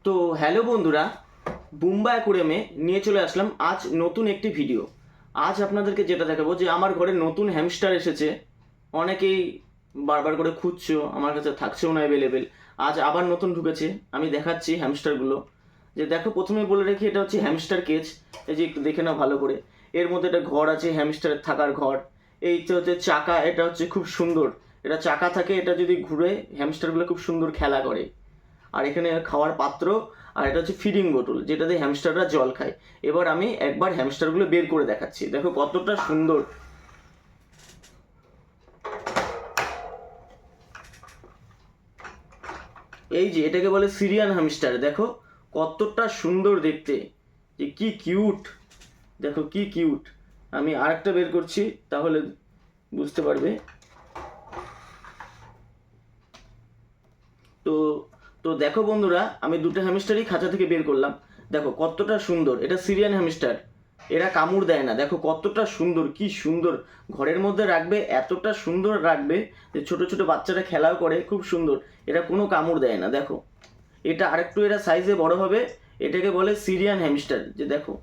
তো হ্যালো বন্ধুরা, বুম্বা অ্যাকুরিয়ামে নিয়ে চলে আসলাম আজ নতুন একটি ভিডিও। আজ আপনাদেরকে যেটা দেখাবো যে আমার ঘরে নতুন হ্যামস্টার এসেছে। অনেকেই বারবার করে খুঁজছো, আমার কাছে থাকছেও না অ্যাভেলেবেল। আজ আবার নতুন ঢুকেছে, আমি দেখাচ্ছি হ্যামস্টারগুলো। যে দেখো, প্রথমে বলে রাখি এটা হচ্ছে হ্যামস্টার কেজ। এই যে একটু দেখে নাও ভালো করে। এর মধ্যে একটা ঘর আছে, হ্যামস্টারের থাকার ঘর। এইটা হচ্ছে চাকা, এটা হচ্ছে খুব সুন্দর। এটা চাকা থাকে, এটা যদি ঘুরে হ্যামস্টারগুলো খুব সুন্দর খেলা করে। আর এখানে খাওয়ার পাত্র, আর এটা হচ্ছে ফিডিং বোতল যেটাতে হ্যামস্টাররা জল খায়। এবার আমি একবার হ্যামস্টারগুলো বের করে দেখাচ্ছি, দেখো কতটা সুন্দর। এই যে এটাকে বলে সিরিয়ান হ্যামস্টার, দেখো কতটা সুন্দর দেখতে, যে কি কিউট, দেখো কি কিউট। আমি আরেকটা বের করছি, তাহলে বুঝতে পারবে। তো তো দেখো বন্ধুরা, আমি দুটো হ্যামস্টারই খাঁচা থেকে বের করলাম। দেখো কতটা সুন্দর, এটা সিরিয়ান হ্যামস্টার। এরা কামড় দেয় না, দেখো কতটা সুন্দর, কি সুন্দর। ঘরের মধ্যে রাখবে, এতটা সুন্দর রাখবে যে ছোট ছোট বাচ্চারা খেলাও করে, খুব সুন্দর। এরা কোনো কামড় দেয় না। দেখো এটা আরেকটু এরা সাইজে বড় হবে, এটাকে বলে সিরিয়ান হ্যামস্টার। যে দেখো,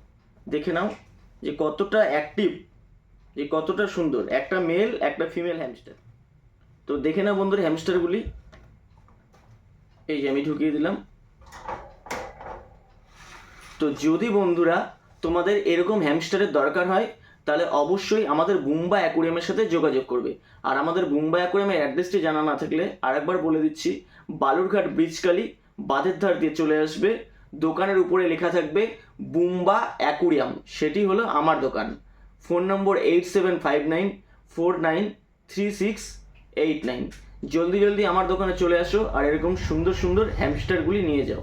দেখে নাও যে কতটা অ্যাক্টিভ, যে কতটা সুন্দর। একটা মেল একটা ফিমেল হ্যামস্টার। তো দেখে নাও বন্ধুরা হ্যামস্টারগুলি। এই যে আমি ঢুকিয়ে দিলাম। তো যদি বন্ধুরা তোমাদের এরকম হ্যামস্টারের দরকার হয়, তাহলে অবশ্যই আমাদের বুম্বা অ্যাকুরিয়ামের সাথে যোগাযোগ করবে। আর আমাদের বুম্বা অ্যাকুরিয়ামের অ্যাড্রেসটি জানা না থাকলে আরেকবার বলে দিচ্ছি, বালুরঘাট ব্রিজকালি বাঁধের ধার দিয়ে চলে আসবে। দোকানের উপরে লেখা থাকবে বুম্বা অ্যাকুরিয়াম, সেটি হলো আমার দোকান। ফোন নম্বর 8759493689। জলদি জলদি আমার দোকানে চলে আসো আর এরকম সুন্দর সুন্দর হ্যামস্টারগুলি নিয়ে যাও।